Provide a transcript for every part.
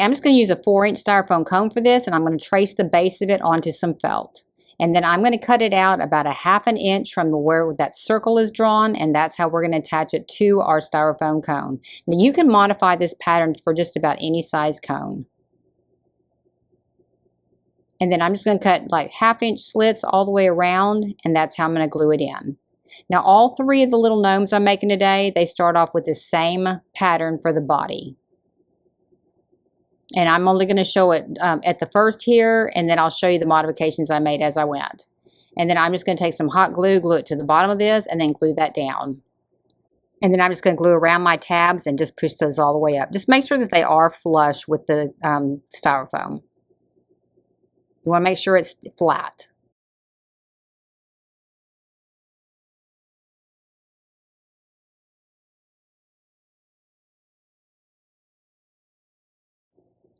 I'm just going to use a 4-inch styrofoam cone for this, and I'm going to trace the base of it onto some felt. And then I'm going to cut it out about a 1/2 inch from where that circle is drawn, and that's how we're going to attach it to our styrofoam cone. Now you can modify this pattern for just about any size cone. And then I'm just going to cut like 1/2 inch slits all the way around, and that's how I'm going to glue it in. Now all 3 of the little gnomes I'm making today, they start off with the same pattern for the body. And I'm only going to show it at the first here, and then I'll show you the modifications I made as I went. And then I'm just going to take some hot glue, glue it to the bottom of this, and then glue that down. And then I'm just going to glue around my tabs and just push those all the way up. Just make sure that they are flush with the styrofoam. You want to make sure it's flat.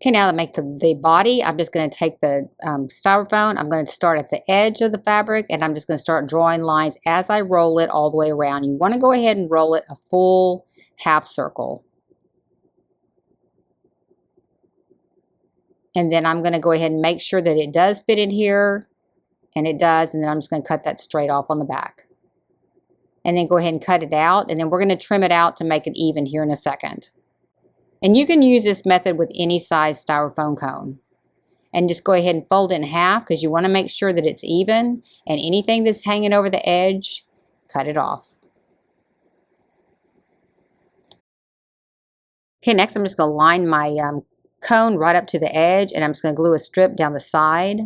Okay, now to make the body, I'm just going to take the styrofoam. I'm going to start at the edge of the fabric, and I'm just going to start drawing lines as I roll it all the way around. You want to go ahead and roll it a full half circle. And then I'm going to go ahead and make sure that it does fit in here, and it does, and then I'm just going to cut that straight off on the back. And then go ahead and cut it out, and then we're going to trim it out to make it even here in a second. And you can use this method with any size styrofoam cone. And just go ahead and fold it in half because you want to make sure that it's even, and anything that's hanging over the edge, cut it off. Okay, next I'm just going to line my cone right up to the edge, and I'm just going to glue a strip down the side.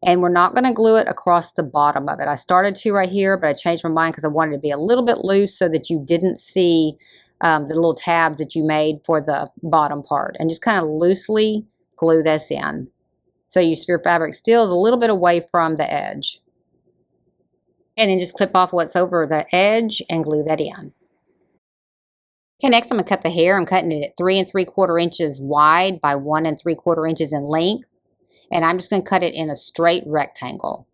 And we're not going to glue it across the bottom of it. I started to right here, but I changed my mind because I wanted it to be a little bit loose so that you didn't see the little tabs that you made for the bottom part. And just kind of loosely glue this in. So your fabric still is a little bit away from the edge. And then just clip off what's over the edge and glue that in. Okay, next I'm going to cut the hair. I'm cutting it at 3 3/4 inches wide by 1 3/4 inches in length. And I'm just going to cut it in a straight rectangle.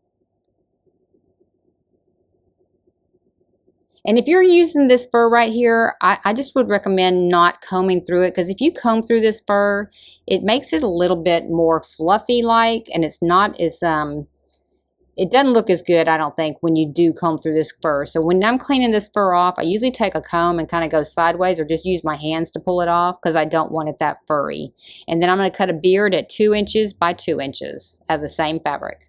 And if you're using this fur right here, I just would recommend not combing through it, because if you comb through this fur, it makes it a little bit more fluffy like, and it's not as, it doesn't look as good, I don't think, when you do comb through this fur. So when I'm cleaning this fur off, I usually take a comb and kind of go sideways or just use my hands to pull it off because I don't want it that furry. And then I'm going to cut a beard at 2 inches by 2 inches of the same fabric.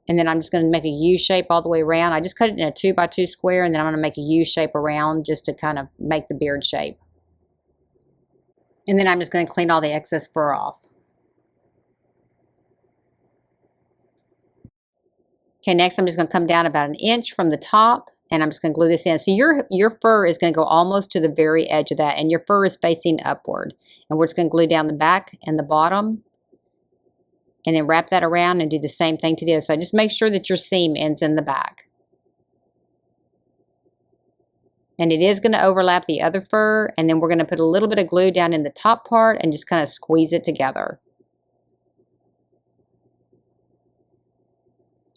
And then I'm just going to make a U shape all the way around. I just cut it in a 2 by 2 square, and then I'm going to make a U shape around just to kind of make the beard shape. And then I'm just going to clean all the excess fur off. Okay, next I'm just going to come down about 1 inch from the top, and I'm just going to glue this in. So your fur is going to go almost to the very edge of that, and your fur is facing upward. And we're just going to glue down the back and the bottom, and then wrap that around and do the same thing to the other side. Just make sure that your seam ends in the back. And it is going to overlap the other fur, and then we're going to put a little bit of glue down in the top part and just kind of squeeze it together.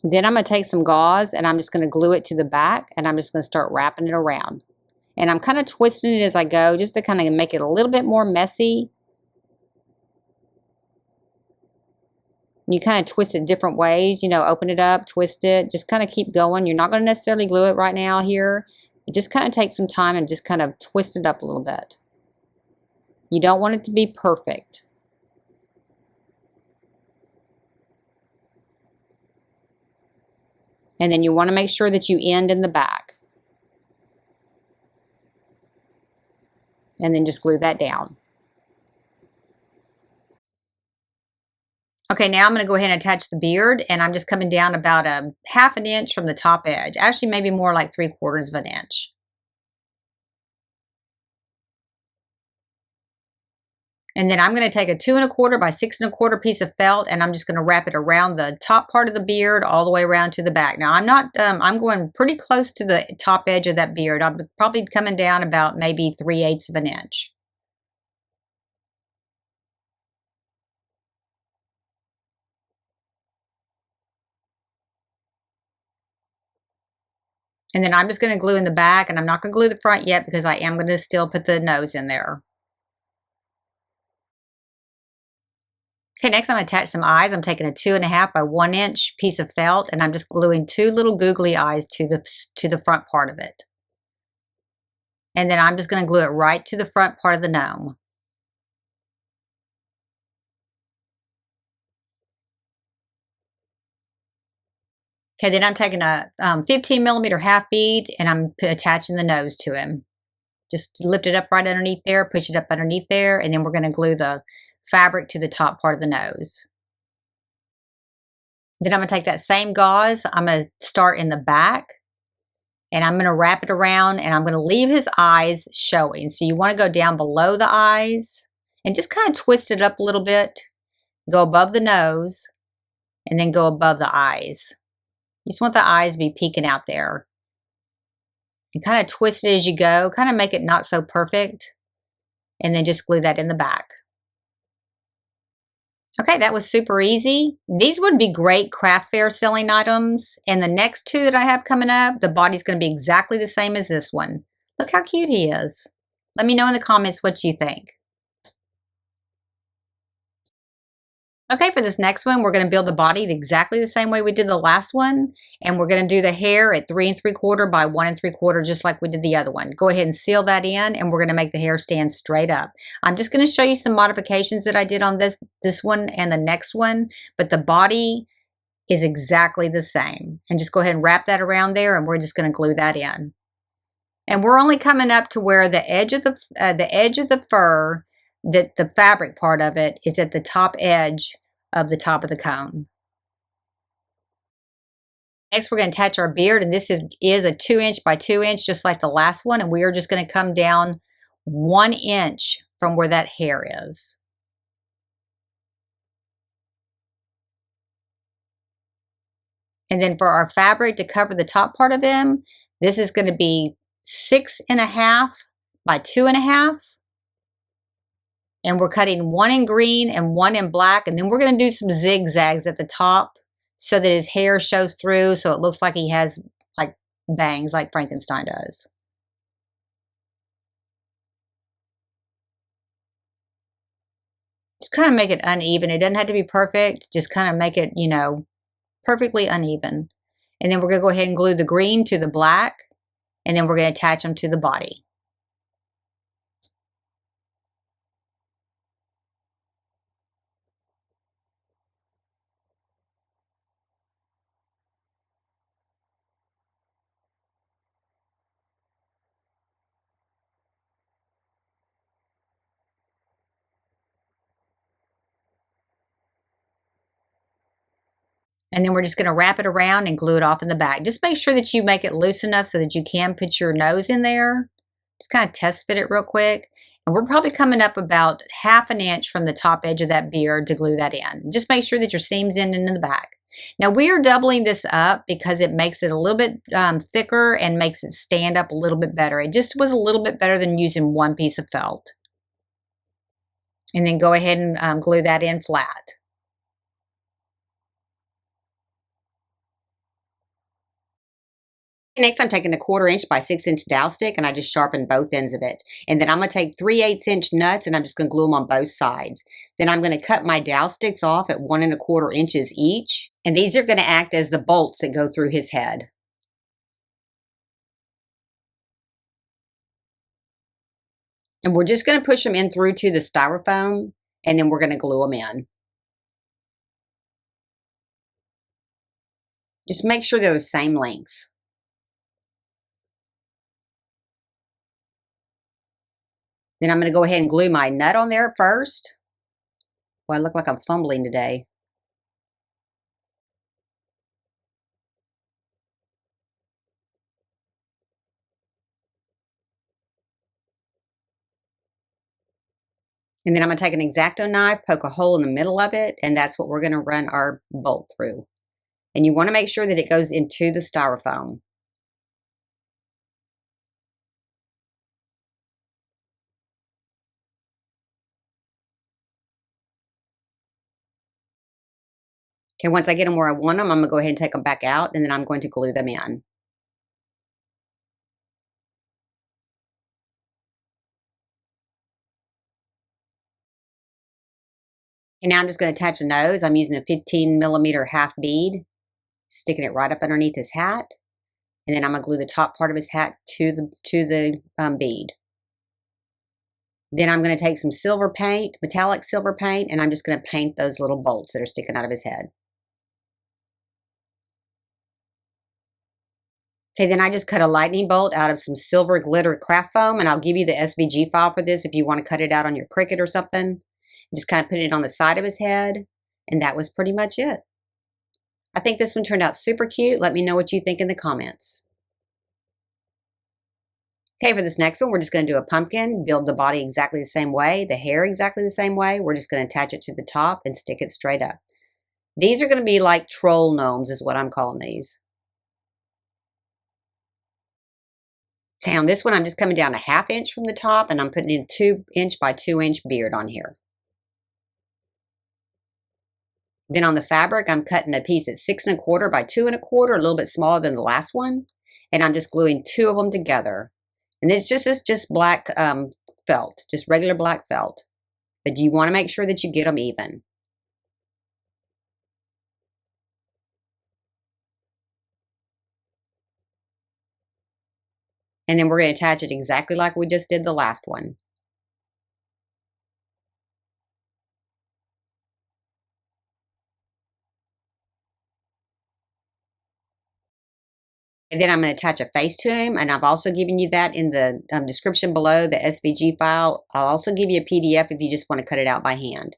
Then I'm going to take some gauze, and I'm just going to glue it to the back, and I'm just going to start wrapping it around. And I'm kind of twisting it as I go just to kind of make it a little bit more messy. You kind of twist it different ways, you know, open it up, twist it, just kind of keep going. You're not going to necessarily glue it right now here. Just kind of take some time and just kind of twist it up a little bit. You don't want it to be perfect. And then you want to make sure that you end in the back. And then just glue that down. Okay, now I'm going to go ahead and attach the beard, and I'm just coming down about a 1/2 inch from the top edge. Actually, maybe more like 3/4 of an inch. And then I'm going to take a 2 1/4 by 6 1/4 piece of felt, and I'm just going to wrap it around the top part of the beard all the way around to the back. Now, I'm going pretty close to the top edge of that beard. I'm probably coming down about maybe 3/8 of an inch. And then I'm just going to glue in the back, and I'm not going to glue the front yet because I am going to still put the nose in there. Okay, next I'm going to attach some eyes. I'm taking a 2.5 by 1 inch piece of felt, and I'm just gluing 2 little googly eyes to the front part of it. And then I'm just going to glue it right to the front part of the gnome. Okay, then I'm taking a 15 millimeter half bead, and I'm attaching the nose to him. Just lift it up right underneath there, push it up underneath there, and then we're going to glue the fabric to the top part of the nose. Then I'm going to take that same gauze, I'm going to start in the back, and I'm going to wrap it around, and I'm going to leave his eyes showing. So you want to go down below the eyes and just kind of twist it up a little bit, go above the nose, and then go above the eyes. You just want the eyes to be peeking out there. And kind of twist it as you go, kind of make it not so perfect, and then just glue that in the back. Okay, that was super easy. These would be great craft fair selling items. And the next two that I have coming up, the body's going to be exactly the same as this one. Look how cute he is. Let me know in the comments what you think. Okay, for this next one, we're going to build the body exactly the same way we did the last one. And we're going to do the hair at 3 3/4 by 1 3/4, just like we did the other one. Go ahead and seal that in, and we're going to make the hair stand straight up. I'm just going to show you some modifications that I did on this one and the next one, but the body is exactly the same. And just go ahead and wrap that around there, and we're just going to glue that in. And we're only coming up to where the edge of the fur, that the fabric part of it, is at the top edge of the top of the cone. Next, we're going to attach our beard, and this is a 2 inch by 2 inch, just like the last one. And we are just going to come down 1 inch from where that hair is. And then for our fabric to cover the top part of him, this is going to be 6.5 by 2.5. And we're cutting 1 in green and 1 in black. And then we're going to do some zigzags at the top so that his hair shows through, so it looks like he has like bangs like Frankenstein does. Just kind of make it uneven. It doesn't have to be perfect. Just kind of make it, you know, perfectly uneven. And then we're going to go ahead and glue the green to the black. And then we're going to attach them to the body. And then we're just going to wrap it around and glue it off in the back. Just make sure that you make it loose enough so that you can put your nose in there. Just kind of test fit it real quick. And we're probably coming up about 1/2 inch from the top edge of that beard to glue that in. Just make sure that your seam's in and in the back. Now we are doubling this up because it makes it a little bit thicker and makes it stand up a little bit better. It just was a little bit better than using one piece of felt. And then go ahead and glue that in flat. Next, I'm taking a 1/4 inch by 6 inch dowel stick, and I just sharpened both ends of it. And then I'm going to take 3/8 inch nuts, and I'm just going to glue them on both sides. Then I'm going to cut my dowel sticks off at 1 1/4 inches each. And these are going to act as the bolts that go through his head. And we're just going to push them in through to the styrofoam, and then we're going to glue them in. Just make sure they're the same length. Then I'm going to go ahead and glue my nut on there first. Well, I look like I'm fumbling today. And then I'm going to take an X-Acto knife, poke a hole in the middle of it, and that's what we're going to run our bolt through. And you want to make sure that it goes into the styrofoam. Okay, once I get them where I want them, I'm going to go ahead and take them back out, and then I'm going to glue them in. And now I'm just going to attach a nose. I'm using a 15mm half bead, sticking it right up underneath his hat. And then I'm going to glue the top part of his hat to the bead. Then I'm going to take some silver paint, metallic silver paint, and I'm just going to paint those little bolts that are sticking out of his head. Okay, then I just cut a lightning bolt out of some silver glitter craft foam, and I'll give you the SVG file for this if you want to cut it out on your Cricut or something. Just kind of put it on the side of his head, and that was pretty much it. I think this one turned out super cute. Let me know what you think in the comments. Okay, for this next one, we're just going to do a pumpkin, build the body exactly the same way, the hair exactly the same way. We're just going to attach it to the top and stick it straight up. These are going to be like troll gnomes is what I'm calling these. Okay, on this one, I'm just coming down a 1/2 inch from the top, and I'm putting in 2" by 2" beard on here. Then on the fabric, I'm cutting a piece at 6 1/4 by 2 1/4, a little bit smaller than the last one, and I'm just gluing 2 of them together. And it's just black felt, just regular black felt. But you want to make sure that you get them even. And then we're going to attach it exactly like we just did the last one. And then I'm going to attach a face to him, and I've also given you that in the description below, the SVG file. I'll also give you a PDF if you just want to cut it out by hand.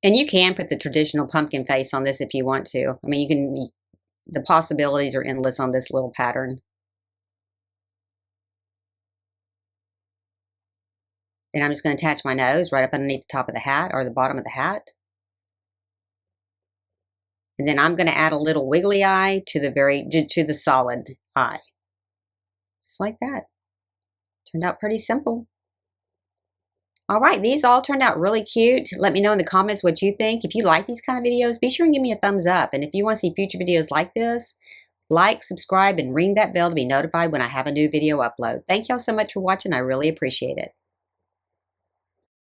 And you can put the traditional pumpkin face on this if you want to. I mean, you can, the possibilities are endless on this little pattern. Then I'm just going to attach my nose right up underneath the top of the hat or the bottom of the hat. And then I'm going to add a little wiggly eye to the solid eye. Just like that. Turned out pretty simple. All right, these all turned out really cute. Let me know in the comments what you think. If you like these kind of videos, be sure and give me a thumbs up. And if you want to see future videos like this, like, subscribe, and ring that bell to be notified when I have a new video upload. Thank y'all so much for watching. I really appreciate it.